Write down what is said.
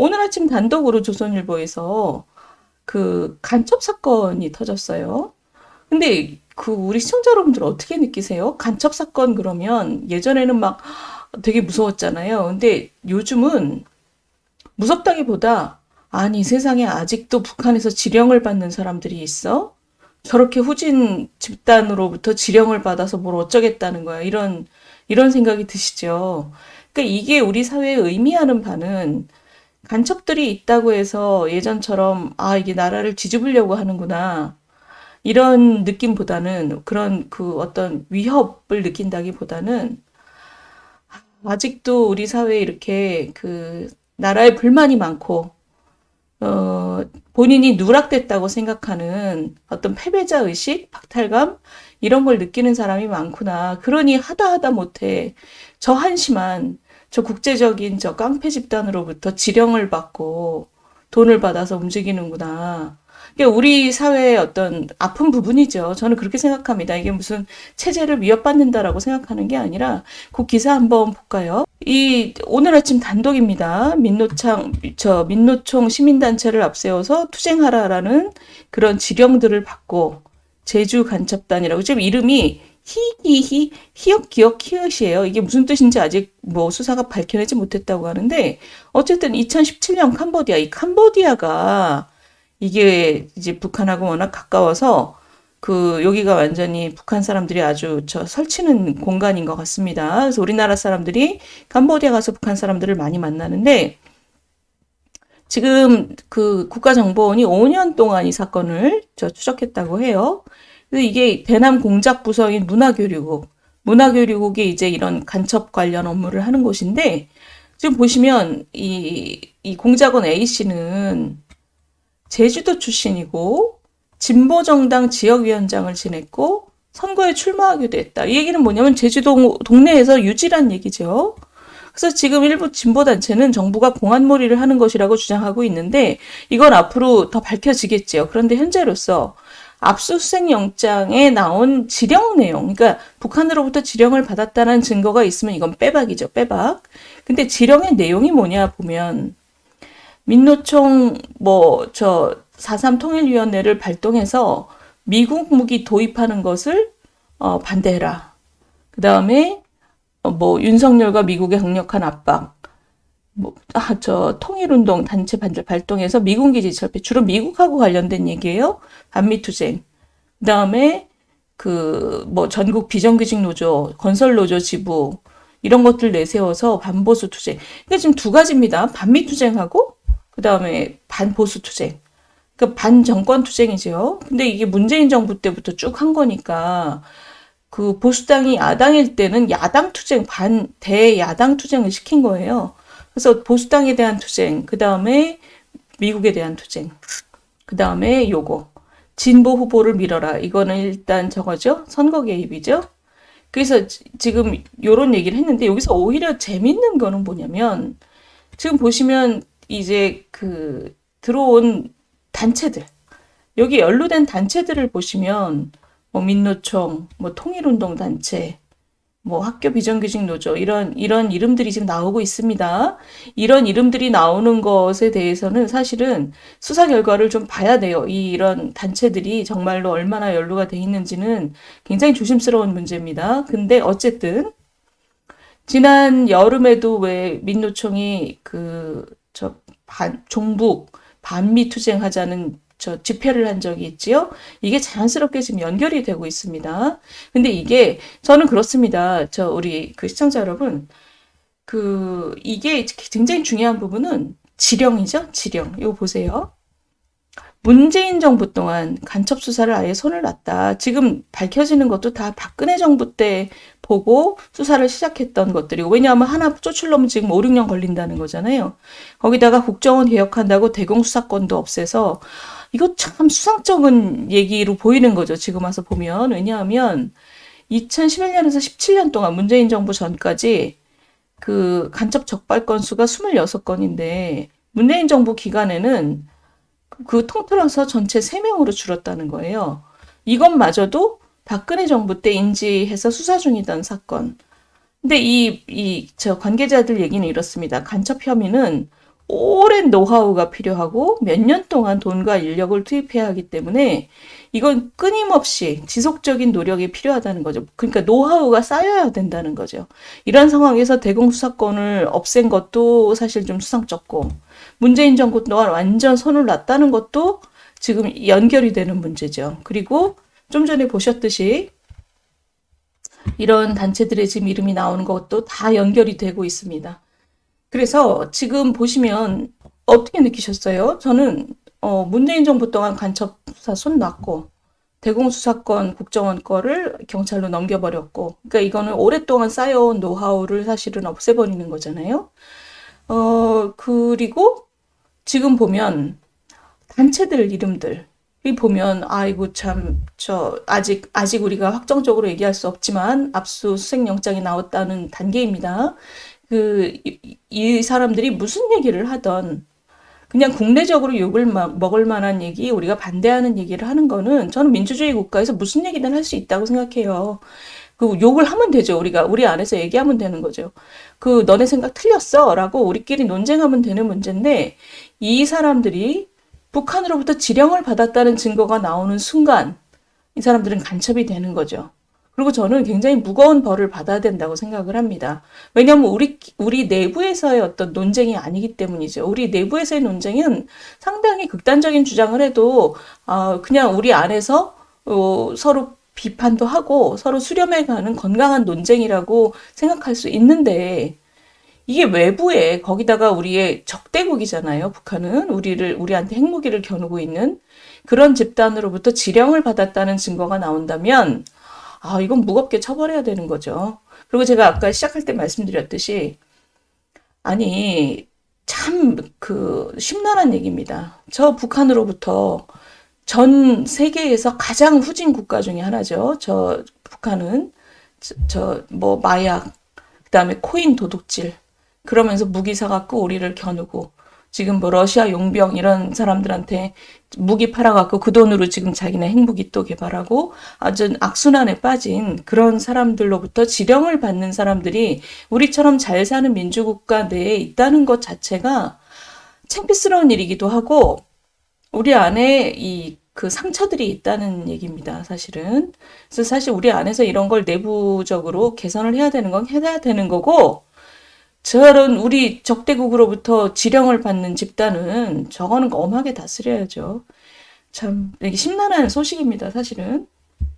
오늘 아침 단독으로 조선일보에서 그 간첩 사건이 터졌어요. 근데 그 우리 시청자 여러분들 어떻게 느끼세요? 간첩 사건 그러면 예전에는 막 되게 무서웠잖아요. 근데 요즘은 무섭다기보다 아니 세상에 아직도 북한에서 지령을 받는 사람들이 있어? 저렇게 후진 집단으로부터 지령을 받아서 뭘 어쩌겠다는 거야. 이런 생각이 드시죠? 그러니까 이게 우리 사회에 의미하는 바는 간첩들이 있다고 해서 예전처럼 아, 이게 나라를 뒤집으려고 하는구나. 이런 느낌보다는 그런 그 어떤 위협을 느낀다기보다는 아직도 우리 사회에 이렇게 그 나라에 불만이 많고 본인이 누락됐다고 생각하는 어떤 패배자 의식, 박탈감 이런 걸 느끼는 사람이 많구나. 그러니 하다 못해 저 한심한 저 국제적인 저 깡패 집단으로부터 지령을 받고 돈을 받아서 움직이는구나. 이게 우리 사회의 어떤 아픈 부분이죠. 저는 그렇게 생각합니다. 이게 무슨 체제를 위협받는다라고 생각하는 게 아니라 그 기사 한번 볼까요? 이 오늘 아침 단독입니다. 민노총 시민단체를 앞세워서 투쟁하라라는 그런 지령들을 받고 제주 간첩단이라고 지금 이름이 히히히 히읗 기억 히읗이에요. 이게 무슨 뜻인지 아직 뭐 수사가 밝혀내지 못했다고 하는데 어쨌든 2017년 캄보디아 이 캄보디아가 이게 이제 북한하고 워낙 가까워서 그 여기가 완전히 북한 사람들이 아주 저 설치는 공간인 것 같습니다. 그래서 우리나라 사람들이 캄보디아 가서 북한 사람들을 많이 만나는데 지금 그 국가정보원이 5년 동안 이 사건을 추적했다고 해요. 그래서 이게 대남 공작 부서인 문화교류국이 이제 이런 간첩 관련 업무를 하는 곳인데 지금 보시면 이 공작원 A씨는 제주도 출신이고 진보정당 지역위원장을 지냈고 선거에 출마하기도 했다. 이 얘기는 뭐냐면 제주도 동네에서 유지란 얘기죠. 그래서 지금 일부 진보단체는 정부가 공안몰이를 하는 것이라고 주장하고 있는데 이건 앞으로 더 밝혀지겠죠. 그런데 현재로서 압수수색 영장에 나온 지령 내용, 그러니까 북한으로부터 지령을 받았다는 증거가 있으면 이건 빼박이죠, 빼박. 근데 지령의 내용이 뭐냐 보면 민노총 4.3 통일위원회를 발동해서 미국 무기 도입하는 것을 반대해라. 그 다음에 윤석열과 미국의 강력한 압박, 통일운동 단체 발동해서 미군 기지 철폐, 주로 미국하고 관련된 얘기예요. 반미투쟁. 그 다음에 전국 비정규직 노조, 건설 노조 지부, 이런 것들 내세워서 반보수 투쟁. 그러니까 지금 두 가지입니다. 반미투쟁하고, 그 다음에 반보수 투쟁. 그러니까 반정권 투쟁이죠. 근데 이게 문재인 정부 때부터 쭉 한 거니까, 그 보수당이 야당일 때는 야당 투쟁, 대야당 투쟁을 시킨 거예요. 그래서 보수당에 대한 투쟁, 그 다음에 미국에 대한 투쟁, 그 다음에 요거 진보 후보를 밀어라. 이거는 일단 저거죠. 선거 개입이죠. 그래서 지금 요런 얘기를 했는데 여기서 오히려 재밌는 거는 뭐냐면 지금 보시면 이제 들어온 단체들, 여기 연루된 단체들을 보시면 민노총, 통일운동 단체, 학교 비정규직 노조 이런 이름들이 지금 나오고 있습니다. 이런 이름들이 나오는 것에 대해서는 사실은 수사 결과를 좀 봐야 돼요. 이런 단체들이 정말로 얼마나 연루가 돼 있는지는 굉장히 조심스러운 문제입니다. 근데 어쨌든 지난 여름에도 왜 민노총이 종북 반미 투쟁하자는 집회를 한 적이 있지요. 이게 자연스럽게 지금 연결이 되고 있습니다. 근데 이게 저는 그렇습니다. 우리 시청자 여러분, 이게 굉장히 중요한 부분은 지령이죠. 지령. 이거 보세요. 문재인 정부 동안 간첩 수사를 아예 손을 놨다. 지금 밝혀지는 것도 다 박근혜 정부 때 보고 수사를 시작했던 것들이고, 왜냐하면 하나 쫓으려면 지금 5, 6년 걸린다는 거잖아요. 거기다가 국정원 개혁한다고 대공수사권도 없애서 이거 참 수상쩍은 얘기로 보이는 거죠. 지금 와서 보면. 왜냐하면 2011년에서 17년 동안 문재인 정부 전까지 간첩 적발 건수가 26건인데 문재인 정부 기간에는 통틀어서 전체 3명으로 줄었다는 거예요. 이것마저도 박근혜 정부 때 인지해서 수사 중이던 사건. 근데 관계자들 얘기는 이렇습니다. 간첩 혐의는 오랜 노하우가 필요하고 몇 년 동안 돈과 인력을 투입해야 하기 때문에 이건 끊임없이 지속적인 노력이 필요하다는 거죠. 그러니까 노하우가 쌓여야 된다는 거죠. 이런 상황에서 대공수사권을 없앤 것도 사실 좀 수상쩍고 문재인 정부 또한 완전 손을 놨다는 것도 지금 연결이 되는 문제죠. 그리고 좀 전에 보셨듯이 이런 단체들의 지금 이름이 나오는 것도 다 연결이 되고 있습니다. 그래서 지금 보시면 어떻게 느끼셨어요? 저는 문재인 정부 동안 간첩사 손 놨고 대공수사권 국정원 거를 경찰로 넘겨버렸고 그러니까 이거는 오랫동안 쌓여온 노하우를 사실은 없애버리는 거잖아요. 그리고 지금 보면 단체들 이름들이 보면 아이고 참 저 아직 우리가 확정적으로 얘기할 수 없지만 압수수색 영장이 나왔다는 단계입니다. 이 사람들이 무슨 얘기를 하던 그냥 국내적으로 욕을 먹을 만한 얘기, 우리가 반대하는 얘기를 하는 거는 저는 민주주의 국가에서 무슨 얘기든 할 수 있다고 생각해요. 그 욕을 하면 되죠. 우리 안에서 얘기하면 되는 거죠. 너네 생각 틀렸어. 라고 우리끼리 논쟁하면 되는 문제인데, 이 사람들이 북한으로부터 지령을 받았다는 증거가 나오는 순간, 이 사람들은 간첩이 되는 거죠. 그리고 저는 굉장히 무거운 벌을 받아야 된다고 생각을 합니다. 왜냐하면 우리 내부에서의 어떤 논쟁이 아니기 때문이죠. 우리 내부에서의 논쟁은 상당히 극단적인 주장을 해도 그냥 우리 안에서 서로 비판도 하고 서로 수렴해가는 건강한 논쟁이라고 생각할 수 있는데 이게 외부에 거기다가 우리의 적대국이잖아요. 북한은 우리한테 핵무기를 겨누고 있는 그런 집단으로부터 지령을 받았다는 증거가 나온다면 이건 무겁게 처벌해야 되는 거죠. 그리고 제가 아까 시작할 때 말씀드렸듯이, 아니, 참, 심란한 얘기입니다. 저 북한으로부터 전 세계에서 가장 후진 국가 중에 하나죠. 북한은, 마약, 그 다음에 코인 도둑질, 그러면서 무기 사갖고 우리를 겨누고, 지금 러시아 용병 이런 사람들한테 무기 팔아갖고 그 돈으로 지금 자기네 핵무기 또 개발하고 아주 악순환에 빠진 그런 사람들로부터 지령을 받는 사람들이 우리처럼 잘 사는 민주국가 내에 있다는 것 자체가 창피스러운 일이기도 하고 우리 안에 그 상처들이 있다는 얘기입니다, 사실은. 그래서 사실 우리 안에서 이런 걸 내부적으로 개선을 해야 되는 건 해야 되는 거고 저런 우리 적대국으로부터 지령을 받는 집단은 저거는 엄하게 다스려야죠. 참 이게 심란한 소식입니다, 사실은.